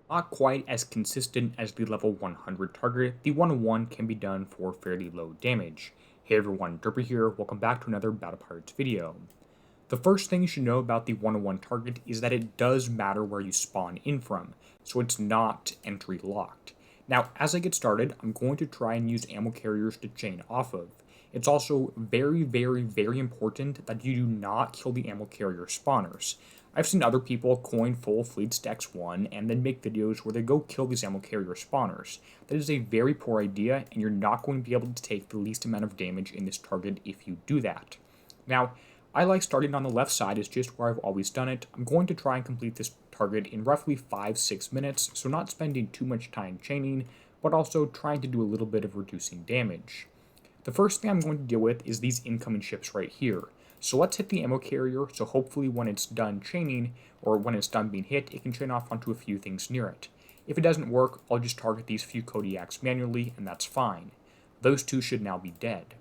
Not quite as consistent as the level 100 target, the 101 can be done for fairly low damage. Hey everyone, Derpy here, welcome back to another Battle Pirates video. The first thing you should know about the 101 target is that it does matter where you spawn in from, so it's not entry locked. Now, as I get started, I'm going to try and use ammo carriers to chain off of. It's also very important that you do not kill the ammo carrier spawners. I've seen other people coin full fleets to X1 and then make videos where they go kill these ammo carrier spawners. That is a very poor idea, and you're not going to be able to take the least amount of damage in this target if you do that. Now, I like starting on the left side, it's just where I've always done it. I'm going to try and complete this target in roughly 5-6 minutes, so not spending too much time chaining, but also trying to do a little bit of reducing damage. The first thing I'm going to deal with is these incoming ships right here. So let's hit the ammo carrier, so hopefully when it's done chaining, or when it's done being hit, it can chain off onto a few things near it. If it doesn't work, I'll just target these few Kodiaks manually, and that's fine. Those two should now be dead.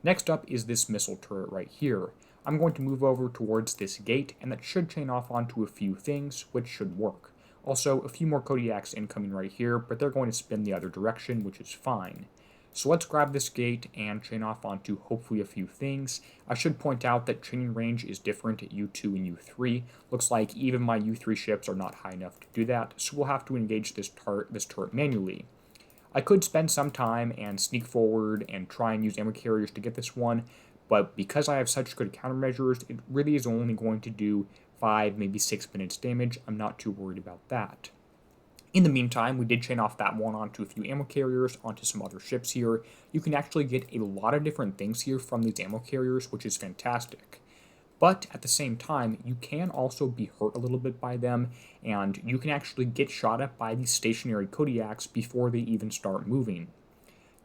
Next up is this missile turret right here. I'm going to move over towards this gate, and that should chain off onto a few things, which should work. Also, a few more Kodiaks incoming right here, but they're going to spin the other direction, which is fine. So let's grab this gate and chain off onto hopefully a few things. I should point out that chaining range is different at U2 and U3. Looks like even my U3 ships are not high enough to do that, so we'll have to engage this turret manually. I could spend some time and sneak forward and try and use ammo carriers to get this one, but because I have such good countermeasures, it really is only going to do 5, maybe 6 minutes damage. I'm not too worried about that. In the meantime, we did chain off that one onto a few ammo carriers, onto some other ships here. You can actually get a lot of different things here from these ammo carriers, which is fantastic. But at the same time, you can also be hurt a little bit by them, and you can actually get shot at by these stationary Kodiaks before they even start moving.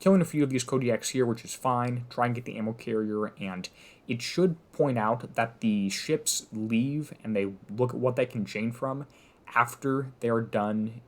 Killing a few of these Kodiaks here, which is fine. Try and get the ammo carrier, and it should point out that the ships leave and they look at what they can chain from after they are done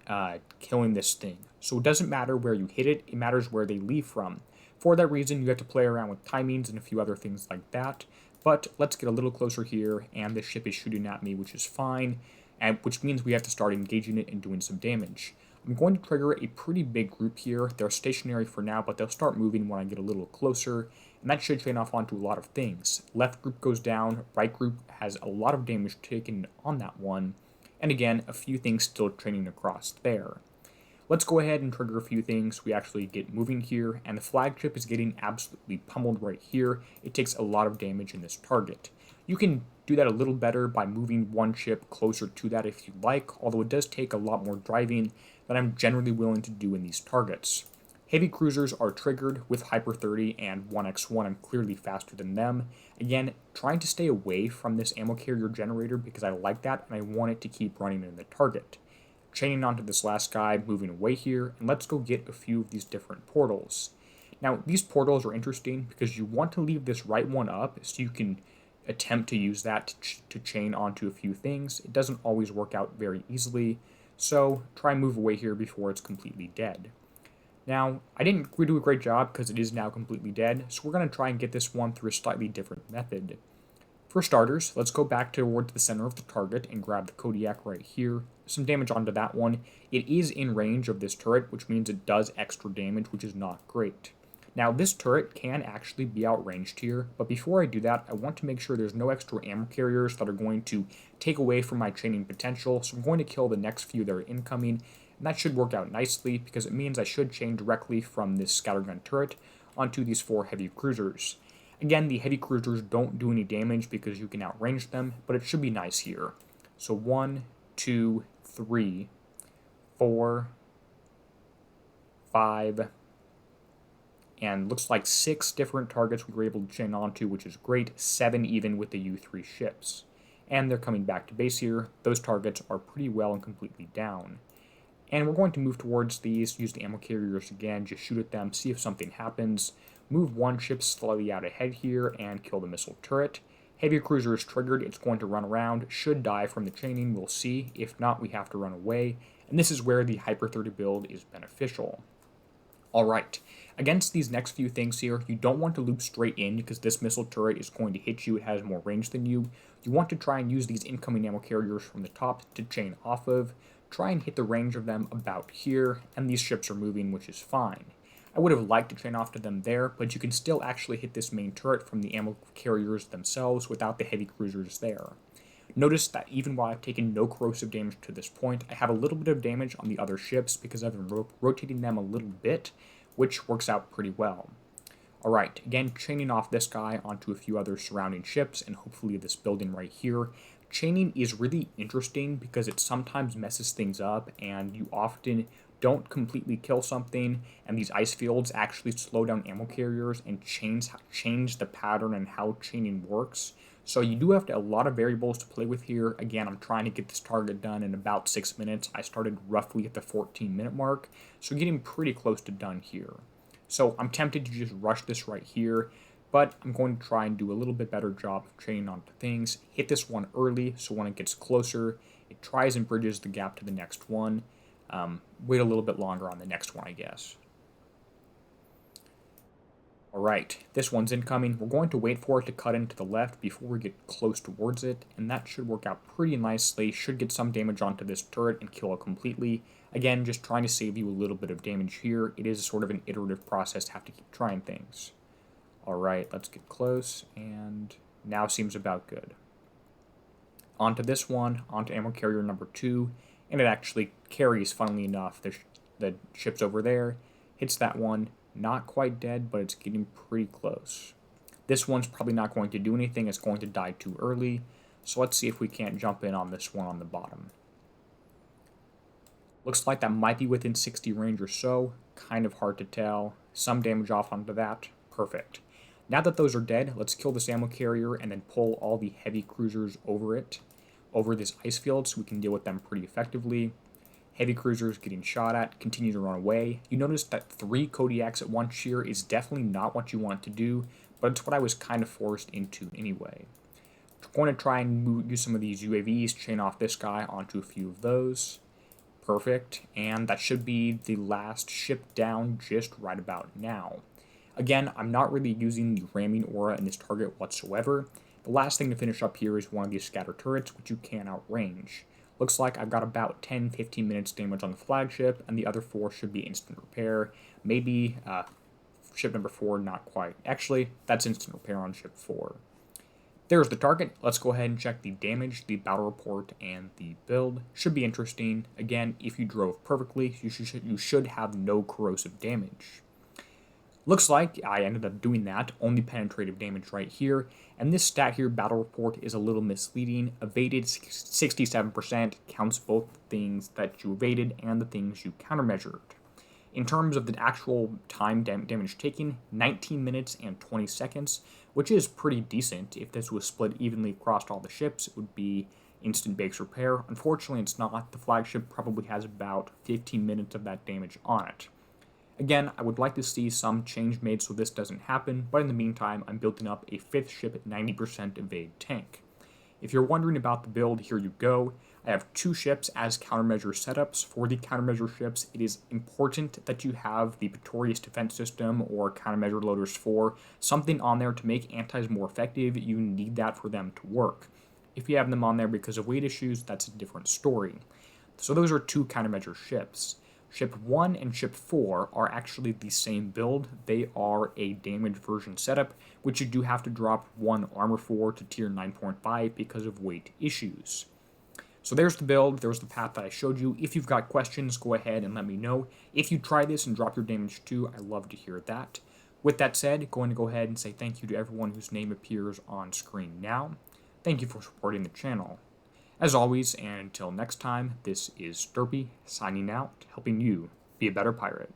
killing this thing. So it doesn't matter where you hit it, it matters where they leave from. For that reason, you have to play around with timings and a few other things like that. But let's get a little closer here, and this ship is shooting at me, which is fine, and which means we have to start engaging it and doing some damage. I'm going to trigger a pretty big group here. They're stationary for now, but they'll start moving when I get a little closer, and that should chain off onto a lot of things. Left group goes down, right group has a lot of damage taken on that one, and again, a few things still training across there. Let's go ahead and trigger a few things. We actually get moving here, and the flagship is getting absolutely pummeled right here. It takes a lot of damage in this target. You can do that a little better by moving one ship closer to that if you like, although it does take a lot more driving than I'm generally willing to do in these targets. Heavy cruisers are triggered with Hyper 30 and 1x1. I'm clearly faster than them. Again, trying to stay away from this ammo carrier generator because I like that and I want it to keep running in the target. Chaining onto this last guy, moving away here, and let's go get a few of these different portals. Now, these portals are interesting because you want to leave this right one up so you can attempt to use that to chain onto a few things. It doesn't always work out very easily, so try and move away here before it's completely dead. Now, I didn't do a great job because it is now completely dead, so we're going to try and get this one through a slightly different method. For starters, let's go back towards the center of the target and grab the Kodiak right here. Some damage onto that one. It is in range of this turret, which means it does extra damage, which is not great. Now, this turret can actually be outranged here, but before I do that, I want to make sure there's no extra ammo carriers that are going to take away from my chaining potential, so I'm going to kill the next few that are incoming, and that should work out nicely because it means I should chain directly from this scattergun turret onto these 4 heavy cruisers. Again, the heavy cruisers don't do any damage because you can outrange them, but it should be nice here. So 1, 2, 3, 4, 5, and looks like 6 different targets we were able to chain onto, which is great, 7 even with the U3 ships. And they're coming back to base here. Those targets are pretty well and completely down. And we're going to move towards these, use the ammo carriers again, just shoot at them, see if something happens. Move one ship slightly out ahead here and kill the missile turret. Heavy cruiser is triggered, it's going to run around, should die from the chaining, we'll see. If not, we have to run away. And this is where the Hyper 30 build is beneficial. Alright, against these next few things here, you don't want to loop straight in because this missile turret is going to hit you, it has more range than you. You want to try and use these incoming ammo carriers from the top to chain off of. try and hit the range of them about here, and these ships are moving, which is fine. I would have liked to chain off to them there, but you can still actually hit this main turret from the ammo carriers themselves without the heavy cruisers there. Notice that even while I've taken no corrosive damage to this point, I have a little bit of damage on the other ships because I've been rotating them a little bit, which works out pretty well. Alright, again, chaining off this guy onto a few other surrounding ships, and hopefully this building right here. Chaining is really interesting because it sometimes messes things up, and you often don't completely kill something, and these ice fields actually slow down ammo carriers and change the pattern and how chaining works. So you do have a lot of variables to play with here. Again, I'm trying to get this target done in about 6 minutes. I started roughly at the 14-minute mark, so getting pretty close to done here. So I'm tempted to just rush this right here, but I'm going to try and do a little bit better job of chaining onto things. Hit this one early, so when it gets closer, it tries and bridges the gap to the next one. Wait a little bit longer on the next one, I guess. Alright, this one's incoming. We're going to wait for it to cut into the left before we get close towards it, and that should work out pretty nicely. Should get some damage onto this turret and kill it completely. Again, just trying to save you a little bit of damage here. It is sort of an iterative process to have to keep trying things. Alright, let's get close, and now seems about good. Onto this one, onto ammo carrier number 2, and it actually carries, funnily enough, the ships over there. Hits that one. Not quite dead, but it's getting pretty close. This one's probably not going to do anything. It's going to die too early. So let's see if we can't jump in on this one on the bottom. Looks like that might be within 60 range or so. Kind of hard to tell. Some damage off onto that. Perfect. Now that those are dead, let's kill this ammo carrier and then pull all the heavy cruisers over it, over this ice field, so we can deal with them pretty effectively. Heavy cruisers getting shot at, continue to run away. You notice that 3 Kodiaks at once here is definitely not what you want to do, but it's what I was kind of forced into anyway. I'm going to try and use some of these UAVs, chain off this guy onto a few of those. Perfect, and that should be the last ship down just right about now. Again, I'm not really using the ramming aura in this target whatsoever. The last thing to finish up here is one of these scatter turrets, which you can outrange. Looks like I've got about 10-15 minutes damage on the flagship, and the other 4 should be instant repair. Maybe ship number 4, not quite. Actually, that's instant repair on ship 4. There's the target. Let's go ahead and check the damage, the battle report, and the build. Should be interesting. Again, if you drove perfectly, you should have no corrosive damage. Looks like I ended up doing that, only penetrative damage right here, and this stat here, battle report, is a little misleading. Evaded 67%, counts both things that you evaded and the things you countermeasured. In terms of the actual time damage taken, 19 minutes and 20 seconds, which is pretty decent. If this was split evenly across all the ships, it would be instant base repair. Unfortunately, it's not. The flagship probably has about 15 minutes of that damage on it. Again, I would like to see some change made so this doesn't happen, but in the meantime, I'm building up a 5th ship at 90% evade tank. If you're wondering about the build, here you go. I have 2 ships as countermeasure setups. For the countermeasure ships, it is important that you have the Pretorius Defense System or Countermeasure Loaders 4, something on there to make antis more effective. You need that for them to work. If you have them on there because of weight issues, that's a different story. So those are 2 countermeasure ships. Ship 1 and Ship 4 are actually the same build. They are a damage version setup, which you do have to drop 1 armor for to tier 9.5 because of weight issues. So there's the build, there's the path that I showed you. If you've got questions, go ahead and let me know. If you try this and drop your damage too, I love to hear that. With that said, going to go ahead and say thank you to everyone whose name appears on screen now. Thank you for supporting the channel. As always, and until next time, this is Derpy, signing out, helping you be a better pirate.